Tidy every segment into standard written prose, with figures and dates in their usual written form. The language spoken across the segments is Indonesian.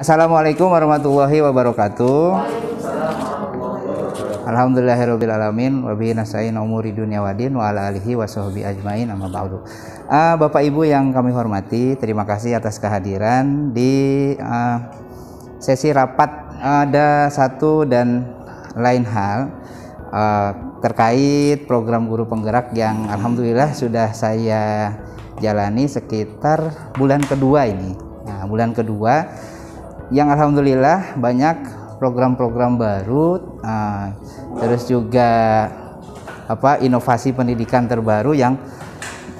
Assalamualaikum warahmatullahi wabarakatuh. Alhamdulillahirabbil alamin wa bihi nasta'in umuri dunya waddin wa ala alihi washabbihi ajmain amma ba'du. Bapak Ibu yang kami hormati, terima kasih atas kehadiran di sesi rapat. Ada satu dan lain hal terkait program guru penggerak yang alhamdulillah sudah saya jalani sekitar bulan kedua ini. Nah, bulan kedua yang alhamdulillah banyak program-program baru, terus juga inovasi pendidikan terbaru yang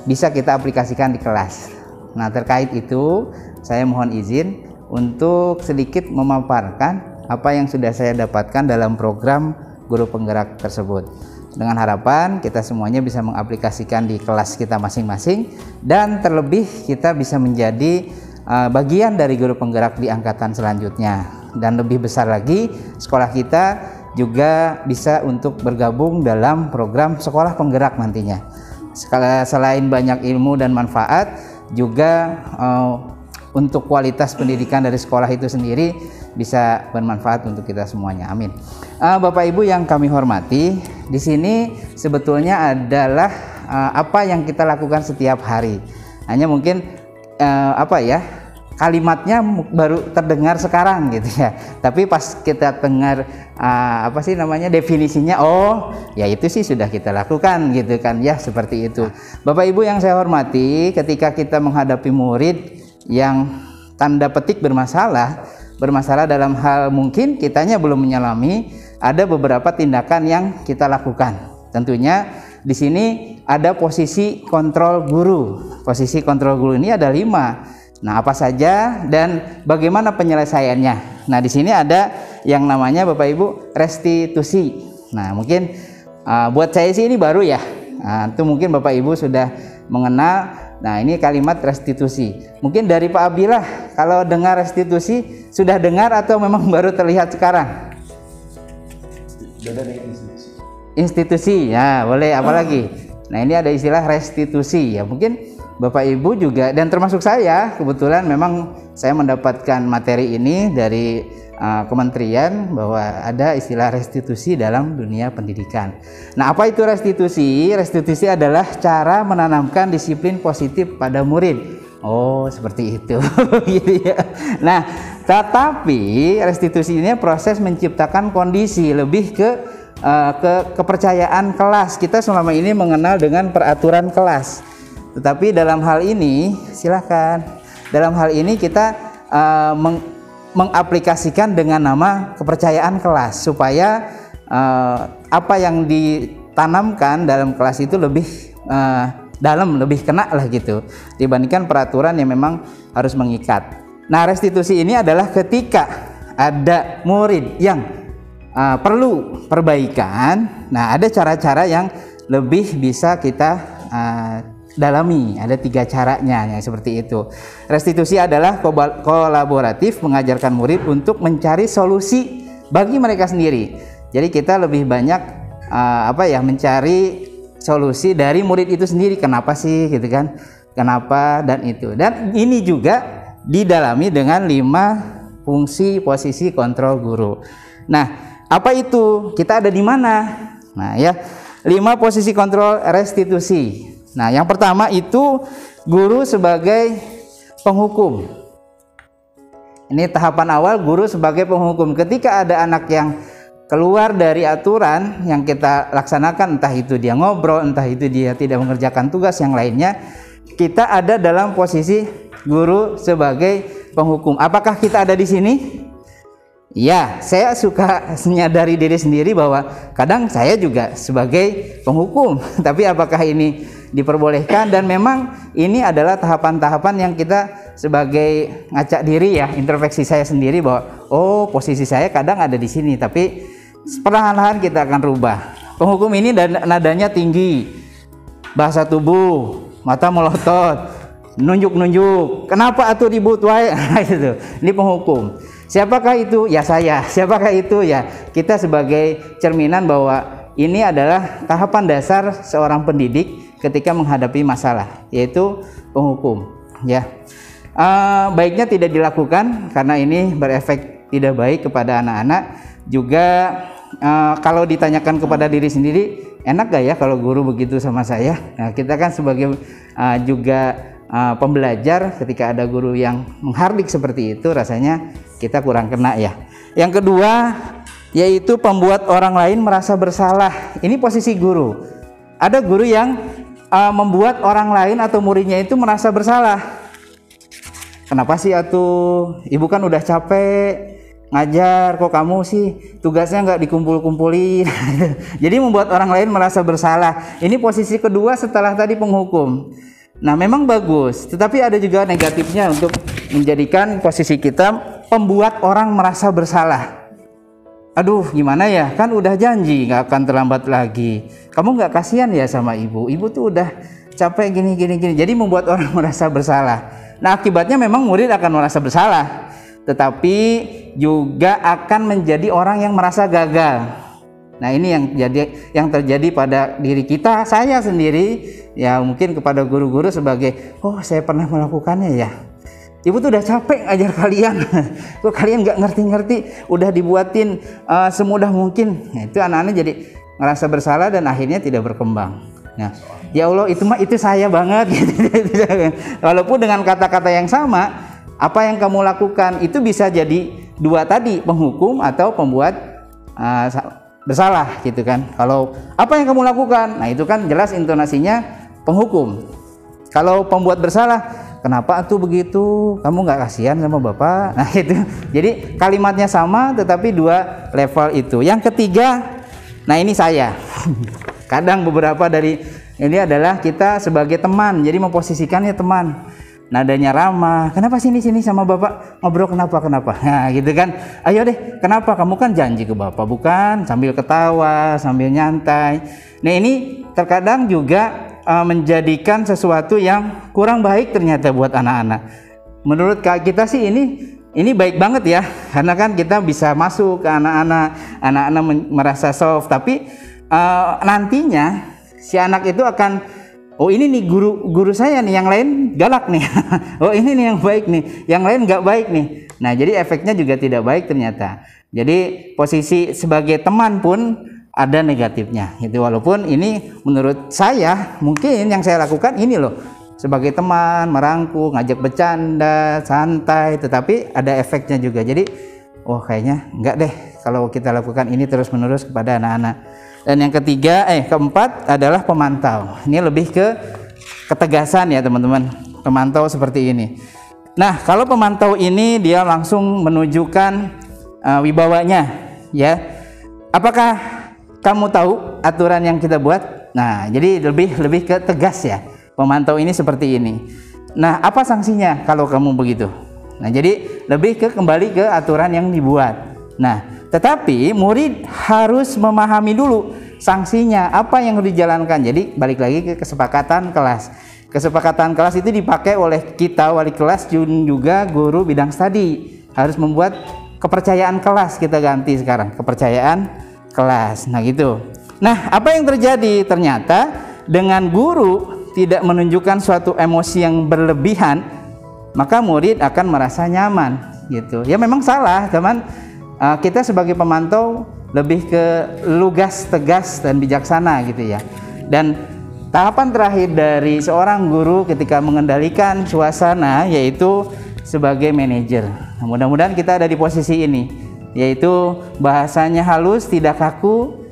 bisa kita aplikasikan di kelas. Nah, terkait itu saya mohon izin untuk sedikit memaparkan apa yang sudah saya dapatkan dalam program guru penggerak tersebut, dengan harapan kita semuanya bisa mengaplikasikan di kelas kita masing-masing, dan terlebih kita bisa menjadi bagian dari guru penggerak di angkatan selanjutnya, dan lebih besar lagi sekolah kita juga bisa untuk bergabung dalam program sekolah penggerak nantinya. Selain banyak ilmu dan manfaat, juga untuk kualitas pendidikan dari sekolah itu sendiri bisa bermanfaat untuk kita semuanya. Amin. Bapak Ibu yang kami hormati, di sini sebetulnya adalah apa yang kita lakukan setiap hari. Hanya mungkin kalimatnya baru terdengar sekarang gitu ya, tapi pas kita dengar definisinya, oh ya itu sih sudah kita lakukan gitu kan ya, seperti itu. Bapak Ibu yang saya hormati, ketika kita menghadapi murid yang tanda petik bermasalah dalam hal mungkin kitanya belum menyelami, ada beberapa tindakan yang kita lakukan. Tentunya di sini ada posisi kontrol guru. Posisi kontrol guru ini ada 5. Nah, apa saja dan bagaimana penyelesaiannya? Nah, di sini ada yang namanya Bapak Ibu restitusi. Nah, mungkin buat saya sih ini baru ya. Nah, itu mungkin Bapak Ibu sudah mengenal. Nah, ini kalimat restitusi. Mungkin dari Pak Abdillah, kalau dengar restitusi sudah dengar atau memang baru terlihat sekarang? Institusi, ya boleh. Apalagi? Nah, ini ada istilah restitusi ya. Mungkin Bapak Ibu juga, dan termasuk saya, kebetulan memang saya mendapatkan materi ini dari kementerian bahwa ada istilah restitusi dalam dunia pendidikan. Nah, apa itu restitusi? Restitusi adalah cara menanamkan disiplin positif pada murid. Oh, seperti itu. Gitu ya. Nah, tetapi restitusi ini proses menciptakan kondisi lebih ke kepercayaan kelas. Kita selama ini mengenal dengan peraturan kelas. Tetapi dalam hal ini, silakan. Dalam hal ini kita mengaplikasikan dengan nama kepercayaan kelas, supaya apa yang ditanamkan dalam kelas itu lebih dalam, lebih kena lah gitu, dibandingkan peraturan yang memang harus mengikat. Nah, restitusi ini adalah ketika ada murid yang perlu perbaikan. Nah, ada cara-cara yang lebih bisa kita dalami. Ada 3 caranya yang seperti itu. Restitusi adalah kolaboratif, mengajarkan murid untuk mencari solusi bagi mereka sendiri. Jadi kita lebih banyak mencari solusi dari murid itu sendiri. Kenapa sih gitu kan? Kenapa dan itu. Dan ini juga didalami dengan 5 fungsi posisi kontrol guru. Nah, apa itu? Kita ada di mana? Nah, ya, 5 posisi kontrol restitusi. Nah, yang pertama itu guru sebagai penghukum. Ini tahapan awal, guru sebagai penghukum. Ketika ada anak yang keluar dari aturan yang kita laksanakan, entah itu dia ngobrol, entah itu dia tidak mengerjakan tugas yang lainnya, kita ada dalam posisi guru sebagai penghukum. Apakah kita ada di sini? Ya, saya suka menyadari diri sendiri bahwa kadang saya juga sebagai penghukum. Tapi apakah ini diperbolehkan? Dan memang ini adalah tahapan-tahapan yang kita sebagai ngacak diri ya, introspeksi saya sendiri bahwa oh, posisi saya kadang ada di sini, tapi perlahan-lahan kita akan rubah. Penghukum ini nadanya tinggi, bahasa tubuh, mata melotot, nunjuk-nunjuk. Kenapa atuh ribut wae? Gitu. Ini penghukum. Siapakah itu? Ya saya. Siapakah itu? Ya kita sebagai cerminan bahwa ini adalah tahapan dasar seorang pendidik ketika menghadapi masalah, yaitu penghukum. Ya. baiknya tidak dilakukan karena ini berefek tidak baik kepada anak-anak. Juga kalau ditanyakan kepada diri sendiri, enak gak ya kalau guru begitu sama saya? Nah, kita kan sebagai juga pembelajar, ketika ada guru yang menghardik seperti itu, rasanya kita kurang kena ya. Yang kedua yaitu pembuat orang lain merasa bersalah. Ini posisi guru. Ada guru yang membuat orang lain atau muridnya itu merasa bersalah. Kenapa sih atuh, ibu kan udah capek ngajar, kok kamu sih tugasnya nggak dikumpul-kumpulin. Jadi membuat orang lain merasa bersalah. Ini posisi kedua setelah tadi penghukum. Nah, memang bagus, tetapi ada juga negatifnya untuk menjadikan posisi kita pembuat orang merasa bersalah. Aduh, gimana ya, kan udah janji nggak akan terlambat lagi. Kamu nggak kasihan ya sama ibu? Ibu tuh udah capek gini. Jadi membuat orang merasa bersalah. Nah, akibatnya memang murid akan merasa bersalah, tetapi juga akan menjadi orang yang merasa gagal. Nah, ini yang terjadi pada diri kita, saya sendiri, ya mungkin kepada guru-guru sebagai, oh saya pernah melakukannya ya. Ibu tuh udah capek ngajar kalian, kok kalian nggak ngerti-ngerti, udah dibuatin semudah mungkin. Nah, itu anak-anak jadi ngerasa bersalah dan akhirnya tidak berkembang. Nah, ya Allah, itu saya banget gitu. Walaupun dengan kata-kata yang sama, apa yang kamu lakukan itu bisa jadi dua tadi, penghukum atau pembuat bersalah gitu kan. Kalau apa yang kamu lakukan, nah itu kan jelas intonasinya penghukum. Kalau pembuat bersalah, kenapa tuh begitu, kamu nggak kasihan sama bapak? Nah itu, jadi kalimatnya sama tetapi dua level itu. Yang ketiga, nah ini saya kadang beberapa dari ini adalah kita sebagai teman, jadi memposisikannya teman, nadanya ramah, kenapa sini sama bapak ngobrol, kenapa, nah gitu kan, ayo deh, kenapa, kamu kan janji ke bapak bukan, sambil ketawa, sambil nyantai. Nah ini terkadang juga menjadikan sesuatu yang kurang baik ternyata buat anak-anak. Menurut kita sih ini baik banget ya, karena kan kita bisa masuk ke anak-anak merasa soft, tapi nantinya si anak itu akan, oh ini nih guru saya nih, yang lain galak nih. Oh ini nih yang baik nih, yang lain nggak baik nih. Nah jadi efeknya juga tidak baik ternyata. Jadi posisi sebagai teman pun ada negatifnya gitu. Walaupun ini menurut saya, mungkin yang saya lakukan ini loh, sebagai teman, merangkul, ngajak bercanda, santai, tetapi ada efeknya juga. Jadi oh kayaknya enggak deh kalau kita lakukan ini terus-menerus kepada anak-anak. Dan yang keempat adalah pemantau. Ini lebih ke ketegasan ya teman-teman, pemantau seperti ini. Nah kalau pemantau ini dia langsung menunjukkan wibawanya ya. Apakah kamu tahu aturan yang kita buat? Nah jadi lebih ke tegas ya, pemantau ini seperti ini. Nah apa sanksinya kalau kamu begitu? Nah jadi lebih ke kembali ke aturan yang dibuat. Nah tetapi murid harus memahami dulu sanksinya, apa yang harus dijalankan. Jadi balik lagi ke kesepakatan kelas. Kesepakatan kelas itu dipakai oleh kita wali kelas, juga guru bidang studi. Harus membuat kepercayaan kelas, kita ganti sekarang, kepercayaan kelas. Nah gitu. Nah apa yang terjadi? Ternyata dengan guru tidak menunjukkan suatu emosi yang berlebihan, maka murid akan merasa nyaman gitu. Ya memang salah teman. Kita sebagai pemantau lebih ke lugas, tegas, dan bijaksana gitu ya. Dan tahapan terakhir dari seorang guru ketika mengendalikan suasana yaitu sebagai manajer. Nah, mudah-mudahan kita ada di posisi ini, yaitu bahasanya halus, tidak kaku,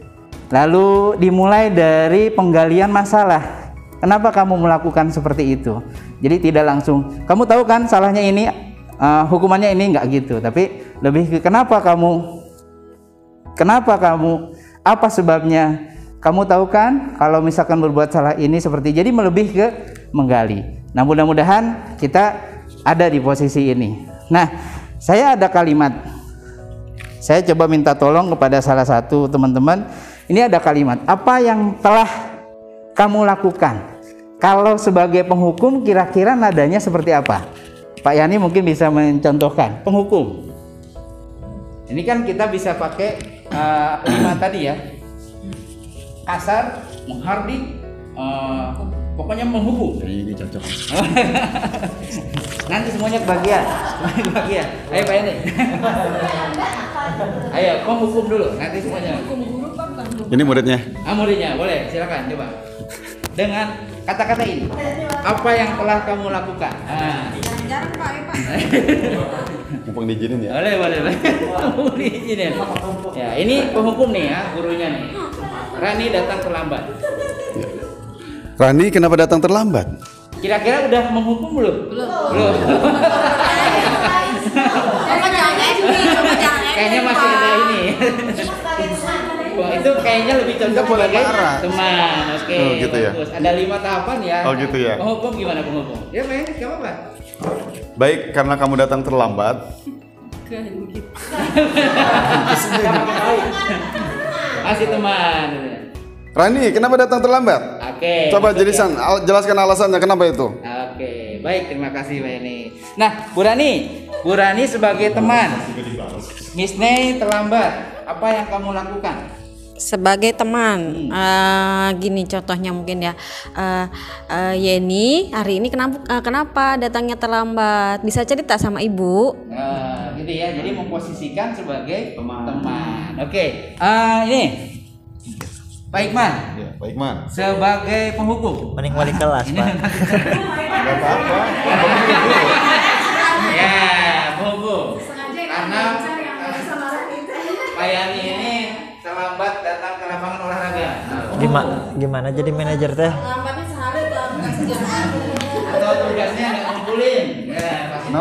lalu dimulai dari penggalian masalah. Kenapa kamu melakukan seperti itu? Jadi tidak langsung, kamu tahu kan salahnya ini, hukumannya ini, enggak gitu, tapi lebih ke kenapa kamu, apa sebabnya, kamu tahu kan kalau misalkan berbuat salah ini seperti, jadi lebih ke menggali. Nah mudah-mudahan kita ada di posisi ini. Nah saya ada kalimat, saya coba minta tolong kepada salah satu teman-teman, ini ada kalimat, apa yang telah kamu lakukan? Kalau sebagai penghukum kira-kira nadanya seperti apa? Pak Yani mungkin bisa mencontohkan penghukum. Ini kan kita bisa pakai 5 tadi ya, kasar, menghardik, pokoknya menghukum. Ini cocok. Nanti semuanya kebagian. Kebagian. Ayo Pak ini. Ayo, penghukum dulu. Nanti semuanya. Ini muridnya. Muridnya, boleh. Silakan coba. Dengan kata-kata ini. Apa yang telah kamu lakukan? Jarang Pak, ya Pak. Mumpung diizinin ya. Boleh. Mumpung diizinin. Ya, ini penghukum nih ya, gurunya nih. Rani datang terlambat. Rani kenapa datang terlambat? Kira-kira udah menghukum belum? Belum. Kayaknya masih ada ini. Wah, itu kayaknya lebih cocok sebagai teman. Oke. Oh, gitu ya. Bagus. Ada 5 tahapan ya. Oh, gitu ya. Penghukum gimana penghukum? Ya, main enggak apa-apa. Baik, karena kamu datang terlambat. Masih teman. Rani, kenapa datang terlambat? Oke. Coba jelaskan alasannya kenapa itu. Oke, baik, terima kasih Mbak Eni. Nah, Bu Rani sebagai teman, Miss Nei terlambat, apa yang kamu lakukan? Sebagai teman, gini contohnya mungkin ya, Yeni hari ini kenapa datangnya terlambat? Bisa cerita sama ibu? Gitu ya, jadi memposisikan sebagai teman. Oke, ini Pak Iqman. Ya, Pak Iqman. Sebagai penghukum. Mending wali kelas, Pak. Enggak apa-apa. Ya, penghukum. Karena Pak Yani ini terlambat datang ke lapangan olahraga. Gimana jadi manajer teh? Lambatnya sehari Atau tugasnya nggak ngumpulin. Ya, pasti.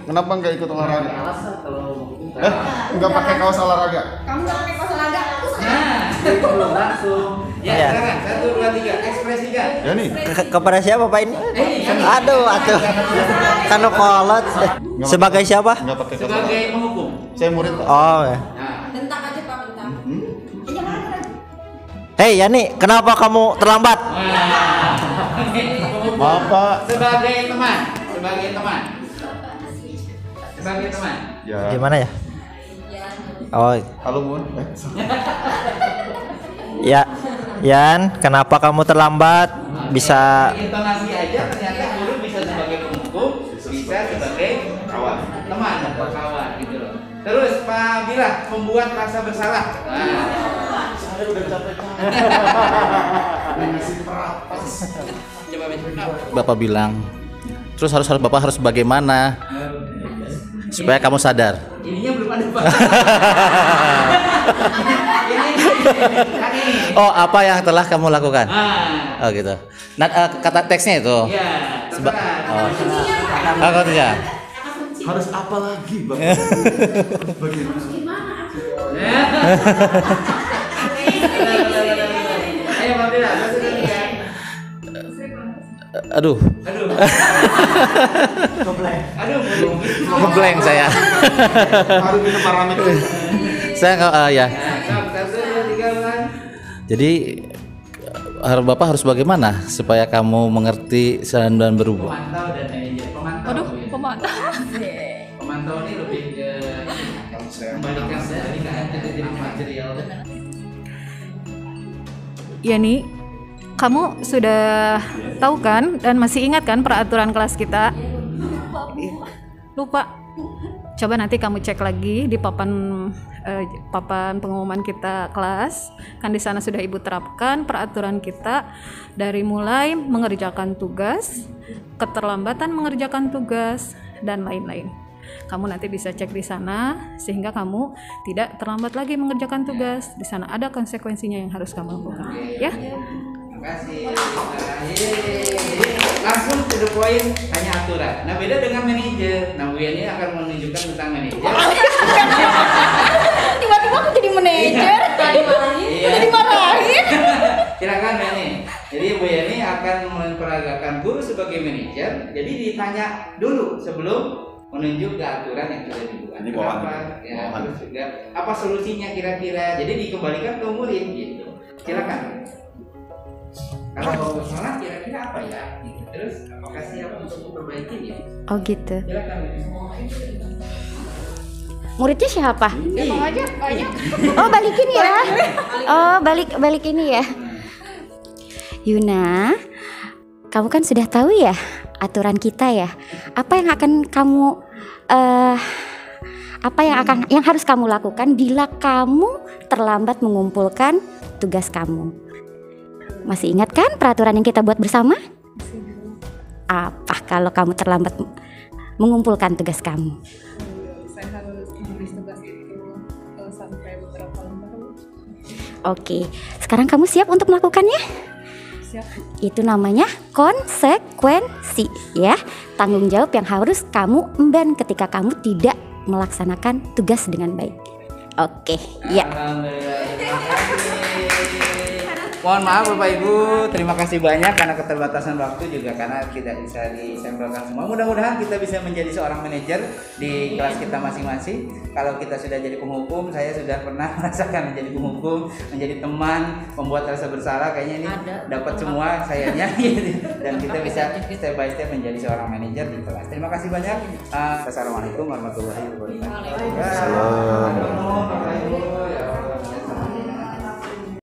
Kenapa nggak ikut olahraga? Alasan kalau Nggak pakai kaos olahraga? Kamu nggak pakai kaos olahraga? Nah, itu langsung. Ya, Ya. silakan. 1, 2, 3, ekspresikan. Ya nih. Kepada siapa Pak ini? Aduh. Kanu kolot. Sebagai siapa? Nggak pakai kaos Sebagai olahraga. penghukum. Saya murid Pak. Oh ya. Nah, Bentak aja Pak, bentak. Hei Yani, kenapa kamu terlambat? penghukum. Maaf Pak. Sebagai teman. Sebagai teman. Ya. Gimana ya? Oh Halo Mun. ya, Yan, kenapa kamu terlambat? Bisa Intonasi aja ternyata guru bisa sebagai penghukum, bisa sebagai kawan, teman atau kawan gitu loh. Terus Pak Bila membuat rasa bersalah. Saya udah capek-capek. Coba Bapak bilang, terus Bapak harus bagaimana supaya kamu sadar? ininya belum ada Pak. Ini. Oh, apa yang telah kamu lakukan? Ah. Oh gitu. Nah, kata teksnya itu. Iya, terserah. Oh, katanya. Harus apa lagi Pak? Ayo Pak Bila, 1, 2, 3. Aduh, Aduh, belum. ngeblank saya. Harus minum paramet. Saya nggak, ya. 1, 2, 3, ulang. Jadi Bapak harus bagaimana supaya kamu mengerti dan berubah? Pemantau dan manajer. Pemantau. Waduh, pemantau. Pemantau ini lebih ke kembalikan jadi material. Ya nih, kamu sudah tahu kan dan masih ingat kan peraturan kelas kita? Lupa. Coba nanti kamu cek lagi di papan pengumuman kita kelas. Kan di sana sudah Ibu terapkan peraturan kita dari mulai mengerjakan tugas, keterlambatan mengerjakan tugas dan lain-lain. Kamu nanti bisa cek di sana sehingga kamu tidak terlambat lagi mengerjakan tugas. Di sana ada konsekuensinya yang harus kamu lakukan, ya. Terima kasih. Langsung to the point, hanya aturan. Nah, beda dengan manajer. Nah, Bu Yani akan menunjukkan tentang manajer. Tiba-tiba aku jadi manajer, Iya. dimarahin. Silakan Yani. Jadi Bu Yani akan memperagakan guru sebagai manajer. Jadi ditanya dulu sebelum menunjuk ke aturan yang sudah dibuat. Ini bawahan. Kenapa? Ya, Bawahan. terus juga apa solusinya kira-kira. Jadi dikembalikan ke murid gitu. Silakan. Kalau salah kira-kira apa ya? Gitu. Terus apakah siap untuk memperbaiki ya? Oh gitu. Silakan. Muridnya siapa? Emang aja banyak. Oh balikin ya. Oh balik ini ya. Yuna, kamu kan sudah tahu ya aturan kita ya. Apa yang akan kamu yang harus kamu lakukan bila kamu terlambat mengumpulkan tugas kamu? Masih ingat kan peraturan yang kita buat bersama? Apa kalau kamu terlambat mengumpulkan tugas kamu? Saya harus menulis tugas itu sampai beberapa lembar. Oke, sekarang kamu siap untuk melakukannya? Siap. Itu namanya konsekuensi ya. Tanggung jawab yang harus kamu emban ketika kamu tidak melaksanakan tugas dengan baik. Oke, ya. Mohon maaf Bapak Ibu, terima kasih banyak karena keterbatasan waktu juga karena tidak bisa disampaikan semua. Mudah-mudahan kita bisa menjadi seorang manajer di kelas kita masing-masing. Kalau kita sudah jadi penghukum, saya sudah pernah merasakan menjadi penghukum, menjadi teman, membuat rasa bersalah. Kayaknya ini dapat semua sayanya dan kita bisa step by step menjadi seorang manajer di kelas. Terima kasih banyak. Assalamualaikum warahmatullahi wabarakatuh.